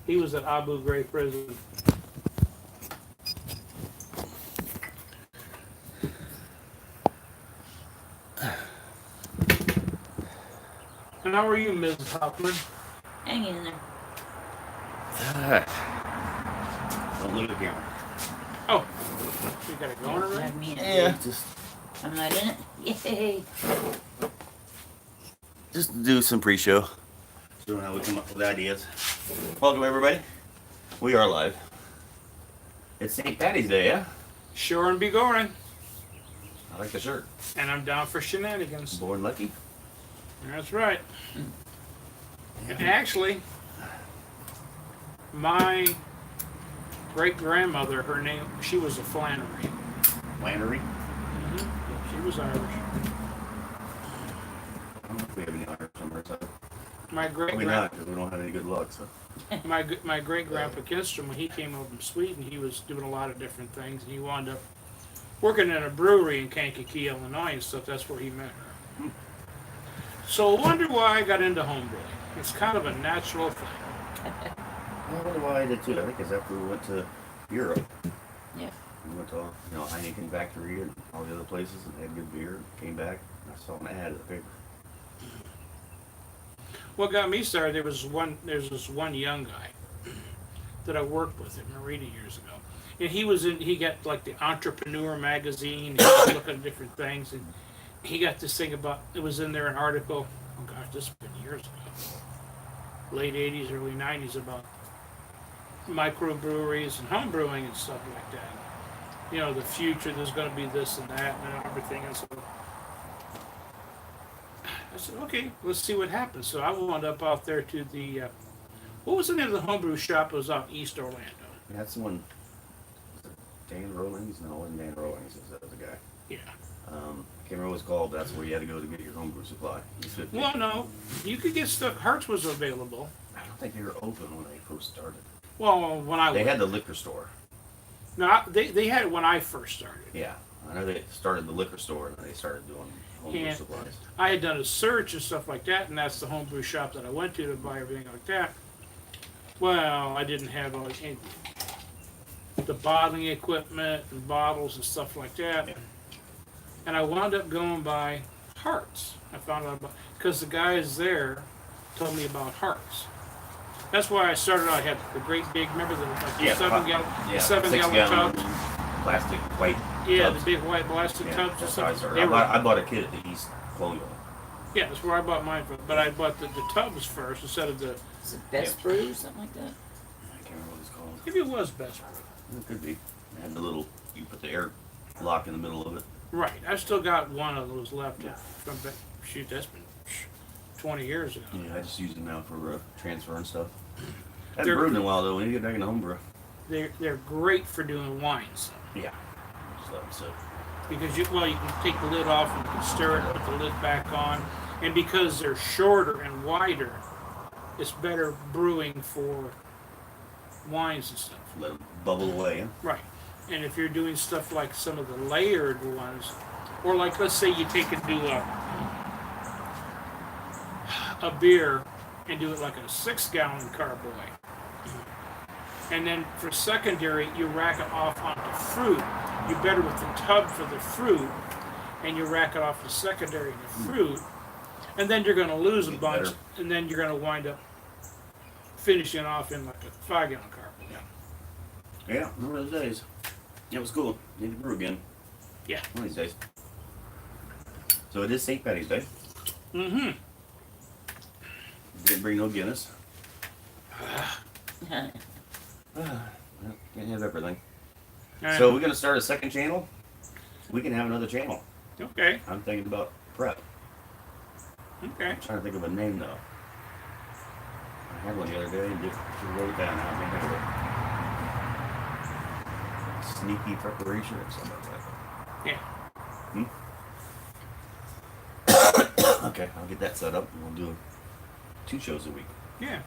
He was at Abu Ghraib prison. And how are you, Mrs. Hoffman? Hanging in there. Don't look at the camera. Oh, you got it going already? Have me in it. Yeah, just I'm not in it. Yay. just do some pre-show. Showing how we come up with ideas. Welcome everybody. We are live. It's St. Patty's Day, yeah? Sure and be going. I like the shirt. And I'm down for shenanigans. Born lucky. That's right. And actually, my great-grandmother, her name, she was a Flannery. Flannery. Mm-hmm. She was Irish. I don't know if we have any Irish on our side. My Probably not, because we don't have any good luck. So. my great-grandpa Kinstrom, when he came over from Sweden, he was doing a lot of different things, and he wound up working in a brewery in Kankakee, Illinois, and stuff. That's where he met her. So I wonder why I got into homebrewing. It's kind of a natural thing. I wonder why I did too. I think it's after we went to Europe. Yeah. We went to Heineken factory and all the other places and had good beer. Came back and I saw an ad in the paper. What got me started, there's this one young guy that I worked with at Marina years ago. And he got like the Entrepreneur magazine, and he was looking at different things, and he got this thing about, it was in there, an article, oh gosh, this has been years ago, late 80s, early 90s, about microbreweries and home brewing and stuff like that. You know, the future, there's going to be this and that and everything. And so I said, okay, let's see what happens. So I wound up out there to the, what was the name of the homebrew shop? It was out East Orlando. That's the one. Was it Dan Rowlings? No, it wasn't Dan Rowlings. It was the other guy. Yeah. I can't remember what it's called. That's where you had to go to get your homebrew supply. Well, no, you could get stuff. Hart's was available. I don't think they were open when they first started. Well, when I They had the liquor store. No, they had it when I first started. Yeah, I know they started the liquor store and then they started doing homebrew And supplies. I had done a search and stuff like that, and that's the homebrew shop that I went to buy everything like that. Well, I didn't have all the bottling equipment and bottles and stuff like that. Yeah. And I wound up going by Hart's. I found out about, because the guys there told me about Hart's. That's why I started out. I had the great big, remember the seven gallon tubs? Plastic white. Yeah, tubs. the big white plastic tubs and That's how I stuff. started. I bought a kit at the East Colonial. Yeah, that's where I bought mine from. But I bought the tubs first instead of the. Is it Best Brew or something like that? I can't remember what it's called. Maybe it was Best Brew. It could be. It had the little, you put the air lock in the middle of it. Right. I've still got one of those left from, shoot, that's been 20 years ago. Yeah, I just use them now for transfer and stuff. I haven't brewed in a while though. We need to get back in the homebrew. They're great for doing wines. Yeah. Just let them sit. Because you can take the lid off and you can stir it, put the lid back on. And because they're shorter and wider, it's better brewing for wines and stuff. Let them bubble away. Huh? Right. And if you're doing stuff like some of the layered ones, or like let's say you take and do a beer and do it like a 6-gallon carboy. And then for secondary, you rack it off onto fruit. You're better with the tub for the fruit, and you rack it off the secondary and the fruit. And then you're going to lose a bunch, and then you're going to wind up finishing off in like a 5-gallon carboy. Yeah, remember those days. It was cool. Need to brew again. Yeah. One of these days. So it is St. Patty's Day. Mm-hmm. Didn't bring no Guinness. Well, can't have everything. So we're going to start a second channel. We can have another channel. Okay. I'm thinking about prep. Okay. I'm trying to think of a name though. I had one the other day and just wrote it down. Now I can't think of it. Sneaky preparation or something like that. Yeah. Okay, I'll get that set up and we'll do 2 shows a week. Yeah.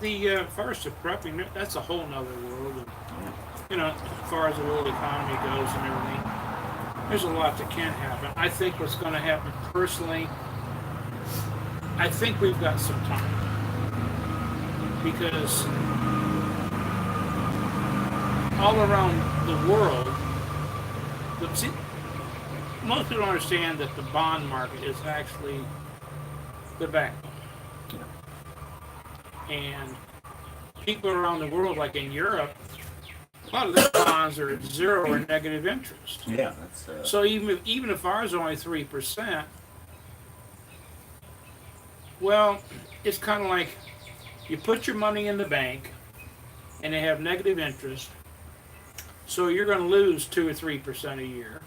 The first of prepping, that's a whole nother world. And, you know, as far as the world economy goes and everything, there's a lot that can happen. I think what's going to happen personally, I think we've got some time. Because all around the world, see, most people don't understand that the bond market is actually the backbone. Yeah. And people around the world, like in Europe, a lot of their bonds are at 0 or negative interest. Yeah, that's. So even if ours is only 3%, well, it's kind of like you put your money in the bank, and they have negative interest, so you're going to lose 2 or 3% a year.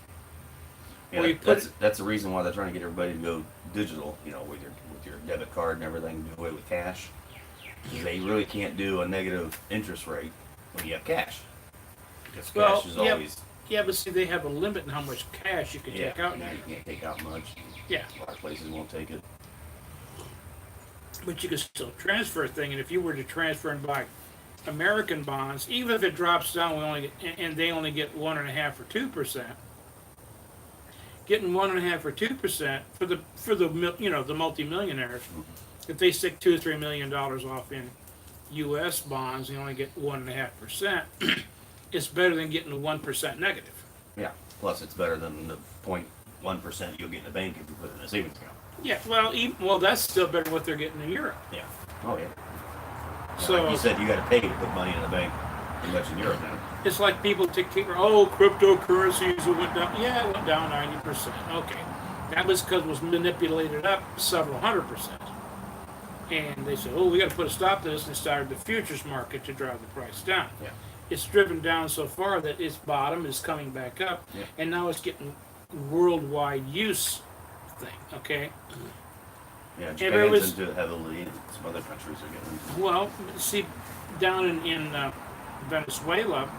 Yeah, Well, that's the reason why they're trying to get everybody to go digital. You know, with your debit card and everything, do away with cash. They really can't do a negative interest rate when you have cash, because cash is always. Yeah, but see, they have a limit in how much cash you can take out. Now you can't take out much. Yeah. A lot of places won't take it. But you can still transfer a thing, and if you were to transfer and buy American bonds, even if it drops down, and they only get 1.5 or 2%. Getting 1.5 or 2% for the multimillionaires, if they stick $2 or $3 million off in U.S. bonds, and you only get 1.5%, it's better than getting a 1% negative. Yeah. Plus, it's better than the 0.1% you'll get in the bank if you put it in a savings account. Yeah. Well, that's still better than what they're getting in Europe. Yeah. Oh yeah. So like you said, you got to pay to put money in the bank. Pretty much in Europe now. it's like people cryptocurrencies went down. Yeah, it went down 90%. Okay, that was because it was manipulated up several 100%. And they said, we got to put a stop to this, and started the futures market to drive the price down. Yeah. It's driven down so far that its bottom is coming back up, Yeah. and now it's getting worldwide use thing. Okay. Yeah, Japan's into it heavily, and some other countries are getting into it. Well, see, down in Venezuela,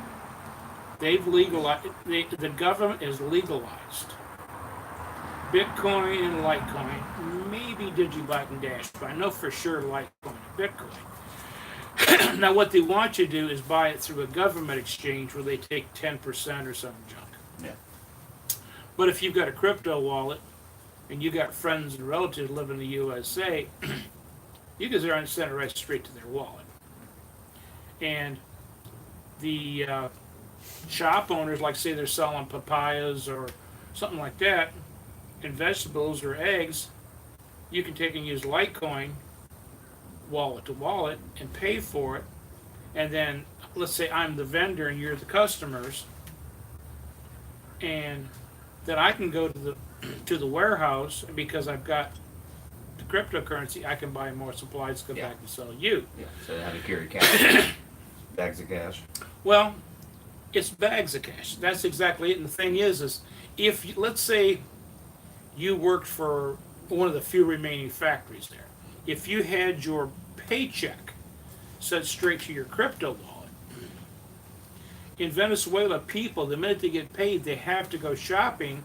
they've legalized. The government has legalized Bitcoin and Litecoin, maybe Digibyte and Dash, but I know for sure Litecoin and Bitcoin. Now, what they want you to do is buy it through a government exchange where they take 10% or some junk. Yeah. But if you've got a crypto wallet and you got friends and relatives live in the USA, you can send it right straight to their wallet. And the shop owners, like say they're selling papayas or something like that, and vegetables or eggs, you can take and use Litecoin wallet to wallet and pay for it. And then let's say I'm the vendor and you're the customers, and then I can go to the warehouse, and because I've got the cryptocurrency, I can buy more supplies, go back and sell you. Yeah. So they have to carry cash, bags of cash. Well, it's bags of cash. That's exactly it. And the thing is if let's say you worked for one of the few remaining factories there, if you had your paycheck sent straight to your crypto wallet, in Venezuela, people, the minute they get paid, they have to go shopping,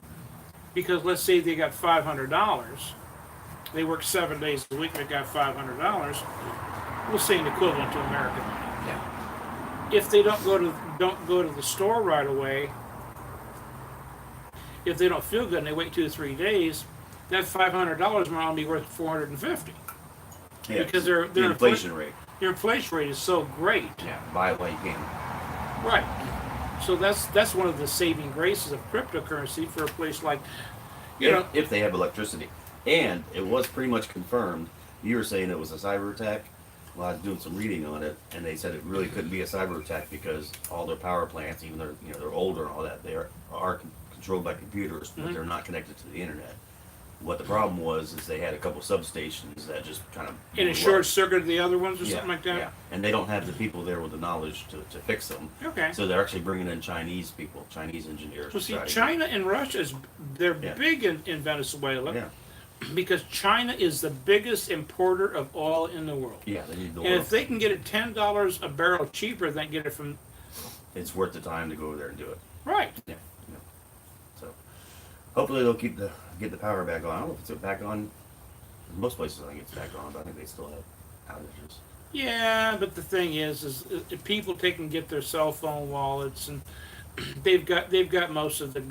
because let's say they got $500, they work 7 days a week, they got $500, we'll say an equivalent to American money. Yeah. If they don't go to the store right away, if they don't feel good and they wait 2 or 3 days, that $500 might only be worth $450. Yeah. Because the inflation rate. Their inflation rate is so great. Yeah. Buy it while you can. Right. So that's one of the saving graces of cryptocurrency for a place like, if they have electricity. And it was pretty much confirmed. You were saying it was a cyber attack. Well, I was doing some reading on it, and they said it really couldn't be a cyber attack because all their power plants, even though they're older and all that, they are controlled by computers, but they're not connected to the internet. What the problem was is they had a couple substations that just kind of in a short circuit the other ones or something like that. Yeah, and they don't have the people there with the knowledge to fix them. Okay. So they're actually bringing in Chinese people, Chinese engineers. Well, see, China and Russia they're big in Venezuela. Yeah. Because China is the biggest importer of oil in the world. Yeah, they need the oil. And if they can get it $10 a barrel cheaper than get it from, it's worth the time to go over there and do it. right. Yeah. So hopefully they'll get the power back on. I don't know if it's back on. Most places I think it's back on, but I think they still have outages. Yeah, but the thing is if people take and get their cell phone wallets, and they've got most of the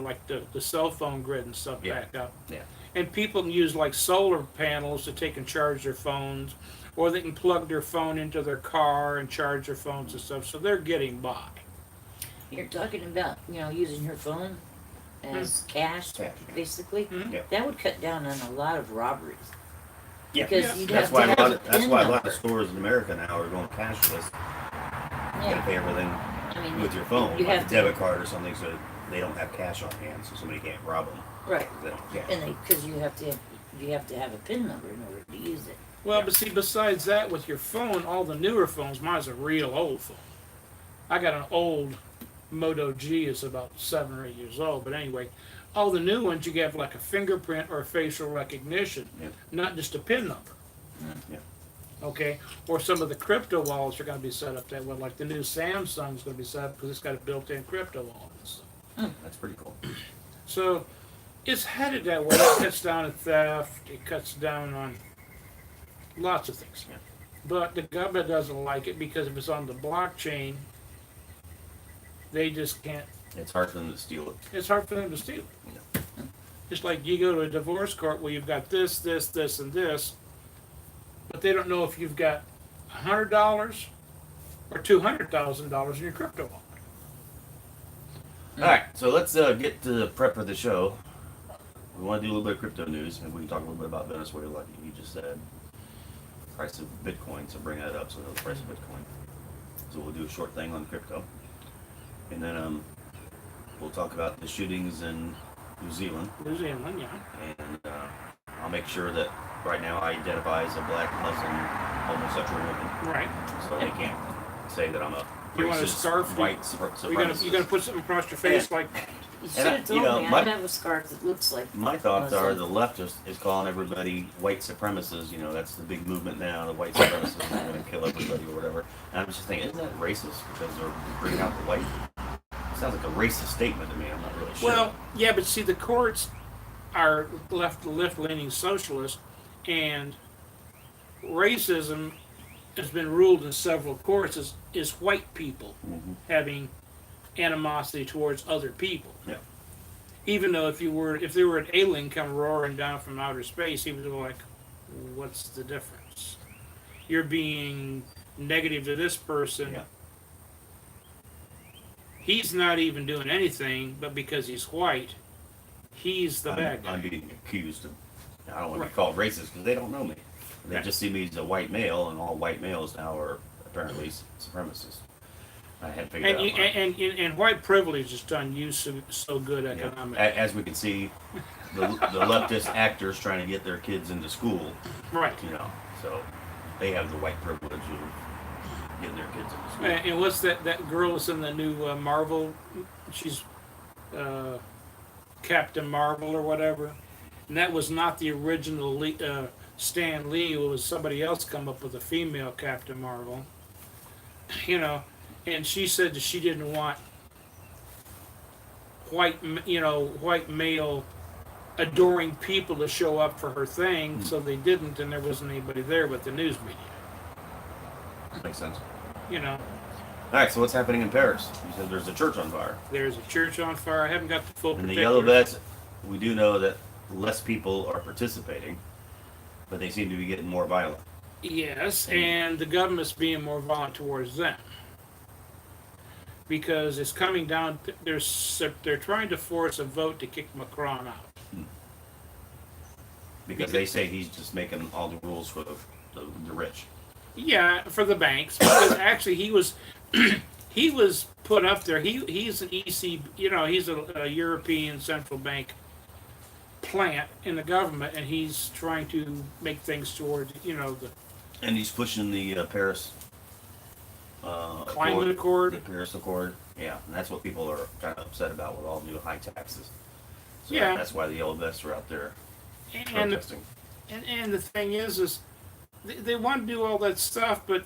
like the cell phone grid and stuff back up. Yeah. And people can use like solar panels to take and charge their phones, or they can plug their phone into their car and charge their phones and stuff. So they're getting by. You're talking about, using your phone as cash, Cash. basically. Mhm. Yeah. That would cut down on a lot of robberies. Yeah. Because Yeah. you'd That's have why to a have lot. a Of, that's PIN why a lot number. of stores in America now are going cashless. You gotta Yeah. pay everything I mean, with your phone, you like have a to- debit card or something, so they don't have cash on hand, so somebody can't rob them. Right. They don't cash. And because you have to have a PIN number in order to use it. Well, Yeah. but see, besides that, with your phone, all the newer phones, mine's a real old phone. I got an old Moto G, it's about 7 or 8 years old, but anyway, all the new ones you get like a fingerprint or facial recognition, Yeah. not just a PIN number. Yeah. Okay, or some of the crypto wallets are going to be set up that way, like the new Samsung's going to be set up because it's got a built-in crypto wallet and stuff. That's pretty cool. So it's headed that way. It cuts down on theft. It cuts down on lots of things. Yeah. But the government doesn't like it because if it's on the blockchain, they just can't. It's hard for them to steal it. It's hard for them to steal. Just like you go to a divorce court where you've got this, this, this, and this, but they don't know if you've got $100 or $200,000 in your crypto wallet. All right, so let's get to the prep of the show. We want to do a little bit of crypto news, and we can talk a little bit about Venezuela, like you just said. Price of Bitcoin, so bring that up. So the price of Bitcoin. So we'll do a short thing on crypto, and then we'll talk about the shootings in New Zealand, New Zealand, yeah. and I'll make sure that right now I identify as a black Muslim homosexual woman, Right. so they can't say that I'm a You want a racist scarf? white You're gonna supremacist. put something across your face like You should have told you know, me. my- I have a scarf that looks like. My thoughts are Muslim. the leftist is calling everybody white supremacists. You know, that's the big movement now. The white supremacists are going to kill everybody or whatever. And I'm just thinking, isn't that racist because they're bringing out the white? Sounds like a racist statement to me. I'm not really sure. Well, yeah, but see, the courts are left-leaning socialist, and racism has been ruled in several courts is white people Mhm. having animosity towards other people. Yeah. Even though if there were an alien come roaring down from outer space, he would be like, "What's the difference? You're being negative to this person." Yeah. He's not even doing anything, but because he's white, he's the bad guy. I'm being accused of. I don't want to Right. be called racist because they don't know me. They Right. just see me as a white male, and all white males now are apparently supremacists. I hadn't figured And, it out. and white privilege has done you so good Yeah. economically. As we can see, the leftist actors trying to get their kids into school. Right. You know, so they have the white privilege of getting their kids into school. And what's that girl that's in the new Marvel? She's Captain Marvel or whatever. And that was not the original Stan Lee. It was somebody else come up with a female Captain Marvel. You know, and she said that she didn't want white male adoring people to show up for her thing, so they didn't, and there wasn't anybody there but the news media. Makes sense. You know, All right, so what's happening in Paris? You said there's a church on fire. there's a church on fire. I haven't got the full In the particulars. yellow vests, we do know that less people are participating, but they seem to be getting more violent. Yes, and the government's being more violent towards them because it's coming down. They're trying to force a vote to kick Macron out. Because they say he's just making all the rules for the rich. Yeah, for the banks, because actually he was he was put up there. He's an EC, he's a European Central Bank plant in the government, and he's trying to make things towards the And he's pushing the Paris climate accord. The Paris Accord. Yeah, and that's what people are kind of upset about with all the new high taxes. So Yeah. that's why the yellow vests are out there And protesting. and the thing is they want to do all that stuff, but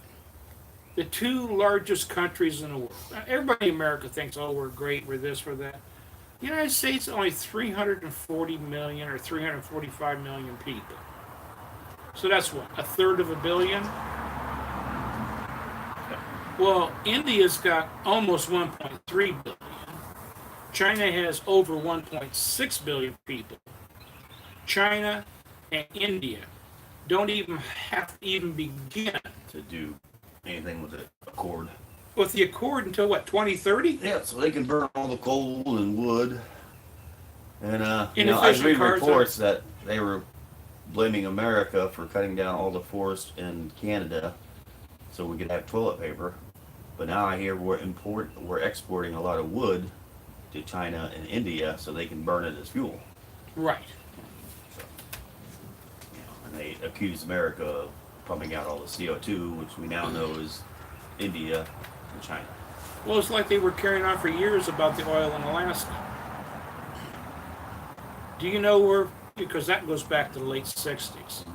the two largest countries in the world, everybody in America thinks, oh, we're great, we're this, we're that. The United States is only 340 million or 345 million people. So that's what, a third of a billion? Well, India's got almost 1.3 billion. China has over 1.6 billion people. China and India don't even have to even begin. To do anything with the Accord. with the Accord until what, 2030? Yeah, so they can burn all the coal and wood. And I was Inefficient reading cars reports that they were blaming America for cutting down all the forest in Canada so we could have toilet paper. But now I hear we're exporting a lot of wood to China and India so they can burn it as fuel. Right. So, and they accuse America of pumping out all the CO2, which we now know is India and China. Well, it's like they were carrying on for years about the oil in Alaska. Do you know where? Because that goes back to the late 60s,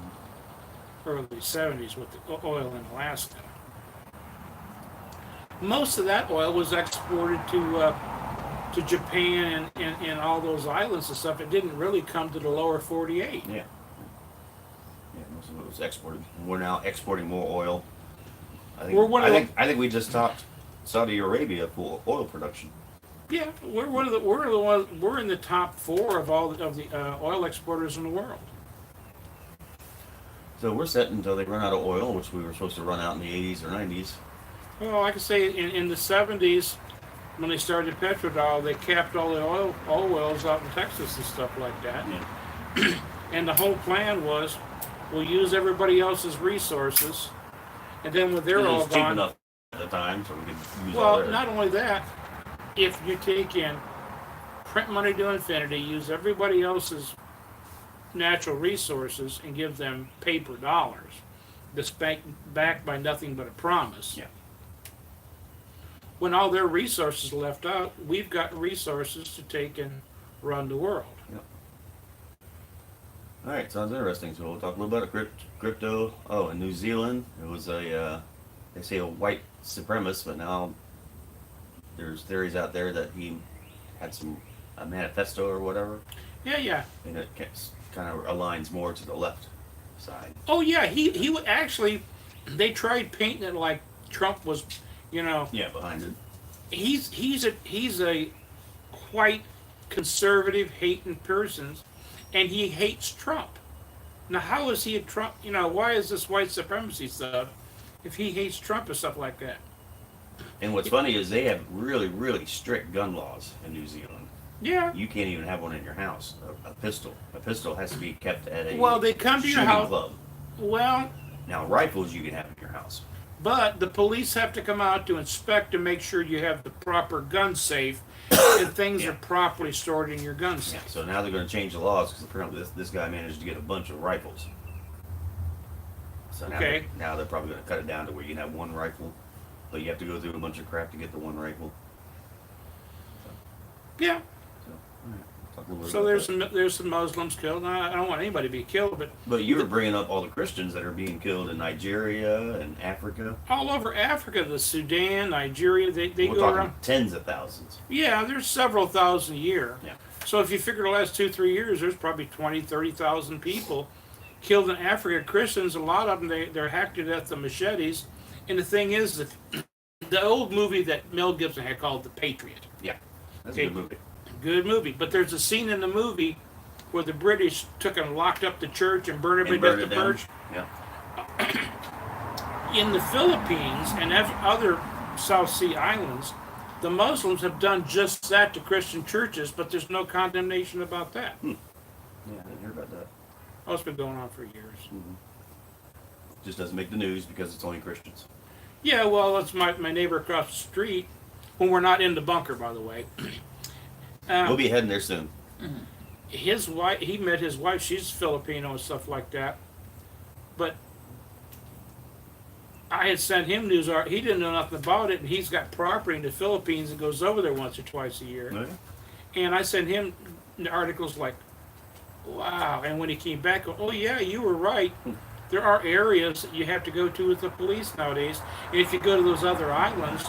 early 70s with the oil in Alaska. Most of that oil was exported to Japan and all those islands and stuff. It didn't really come to the lower 48. Yeah. Yeah, most of it was exported. We're now exporting more oil. I think we just topped Saudi Arabia for oil production. Yeah, we're in the top 4 of all of the oil exporters in the world. So we're set until they run out of oil, which we were supposed to run out in the 80s or 90s. Well, like I say, in the 70s, when they started petrodollar, they capped all the oil wells out in Texas and stuff like that. Yeah. And the whole plan was, we'll use everybody else's resources, and then when they're It all was cheap gone. enough at the time, so we could use all Well, their. not only that, if you take in print money to infinity, use everybody else's natural resources, and give them paper dollars that's backed by nothing but a promise. Yeah. When all their resources are left out, we've got resources to take and run the world. Yep. All right, sounds interesting. So we'll talk a little about crypto. Oh, in New Zealand, it was they say a white supremacist, but now there's theories out there that he had a manifesto or whatever, Yeah. and it kind of aligns more to the left side. Oh yeah, he would actually. They tried painting it like Trump was, Yeah, behind it. he's a quite conservative, hating person, and he hates Trump. Now, how is he a Trump? Why is this white supremacy stuff if he hates Trump and stuff like that? And what's funny is they have really, really strict gun laws in New Zealand. Yeah. You can't even have one in your house. A pistol. A pistol has to be kept at a Well, they come to your shooting house. club. Well, Now, rifles you can have in your house. but the police have to come out to inspect to make sure you have the proper gun safe and things Yeah. are properly stored in your gun Yeah, safe. so now they're going to change the laws because apparently this guy managed to get a bunch of rifles. So now, Okay. now they're probably going to cut it down to where you can have one rifle, but you have to go through a bunch of crap to get the one rifle. Yeah. So, all right, we'll talk a little bit So about there's some Muslims killed. I don't want anybody to be killed, but But you were bringing up all the Christians that are being killed in Nigeria and Africa. all over Africa, the Sudan, Nigeria, they We're go talking around. tens of thousands. Yeah, there's several thousand a year. Yeah. So if you figure the last 2-3 years, there's probably 20-30,000 people killed in Africa. Christians, a lot of them, they're hacked to death with machetes. And the thing is, that the old movie that Mel Gibson had called The Patriot. Yeah, that's Okay. a good movie. Good movie. But there's a scene in the movie where the British took and locked up the church and burned And everybody burn death it to down. purge. Yeah. In the Philippines and other South Sea islands, the Muslims have done just that to Christian churches, but there's no condemnation about that. Yeah, I didn't hear about that. Oh, it's been going on for years. Just doesn't make the news because it's only Christians. Yeah, well, it's my neighbor across the street, when we're not in the bunker, by the way. We'll be heading there soon. His wife, he met his wife, she's Filipino and stuff like that. But I had sent him news, he didn't know nothing about it, and he's got property in the Philippines and goes over there once or twice a year. Oh, yeah. And I sent him articles like, wow. And when he came back, oh yeah, you were right. There are areas that you have to go to with the police nowadays. And if you go to those other islands,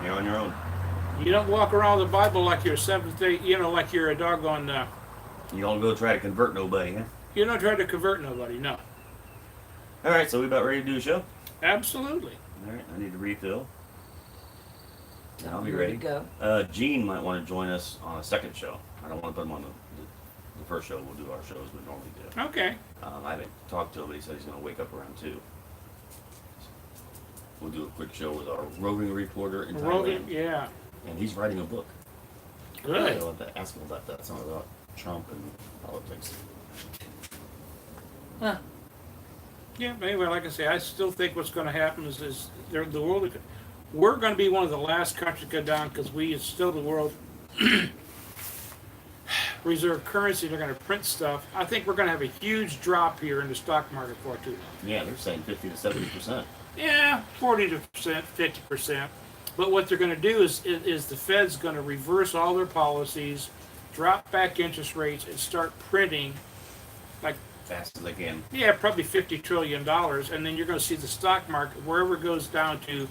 You're on your own. you don't walk around the Bible like you're Seventh Day, like you're a doggone, You don't go try to convert nobody, huh? you don't try to convert nobody, no. All right, so we about ready to do a show? Absolutely. All right, I need to refill. And I'll be Ready ready. to go. Gene might want to join us on a second show. I don't want to put him on the first show. We'll do our shows we normally do. Okay. I haven't talked to him, but he said he's going to wake up around 2. we'll do a quick show with our roving reporter in Rogan, Thailand. yeah. And he's writing a book. Good. I'll have to ask him about that. Something about Trump and politics. Huh. Yeah, but anyway, like I say, I still think what's going to happen is the world. We're going to be one of the last countries to go down because we is still the world reserve currency. They're going to print stuff. I think we're going to have a huge drop here in the stock market for it too. Yeah, they're saying 50 to 70%. Yeah, 40%, 50%. But what they're going to do is the Fed's going to reverse all their policies, drop back interest rates, and start printing like. Fast as they can. Yeah, probably $50 trillion, and then you're going to see the stock market, wherever it goes down to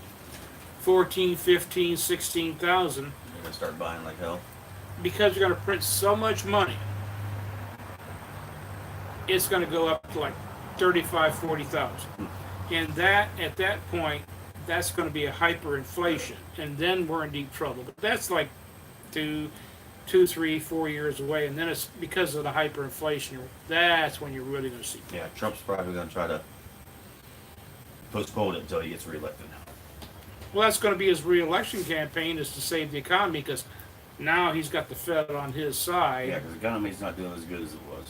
14, 15, 16,000, They're going to start buying like hell. because you're going to print so much money, it's going to go up to like 35, 40,000. And that, at that point, that's going to be a hyperinflation, and then we're in deep trouble. But that's like 2, 3, 4 years away, and then it's because of the hyperinflation. That's when you're really going to see. Yeah, Trump's probably going to try to postpone it until he gets reelected. Well, that's going to be his re-election campaign, is to save the economy, because now he's got the Fed on his side. Yeah, because the economy's not doing as good as it was.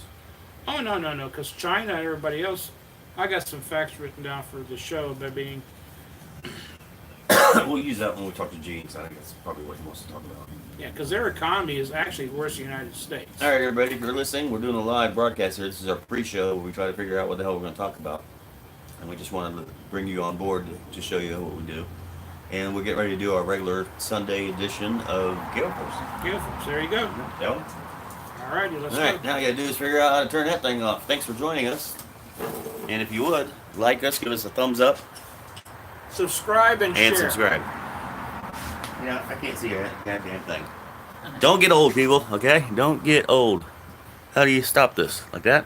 Oh, no, because China and everybody else, I got some facts written down for the show by being. We'll use that when we talk to Gene, so I think that's probably what he wants to talk about. Yeah, because their economy is actually worse than the United States. All right, everybody, if you're listening, we're doing a live broadcast here. This is our pre-show where we try to figure out what the hell we're going to talk about. And we just wanted to bring you on board to show you what we do. And we'll get ready to do our regular Sunday edition of Gale Force. Gale Force, there you go. Yeah. All righty, let's All right, go. now you got to do is figure out how to turn that thing off. Thanks for joining us. And if you would, like us, give us a thumbs up, Subscribe and share. and subscribe. Yeah, I can't see that goddamn thing. Don't get old, people, okay? Don't get old. How do you stop this? Like that?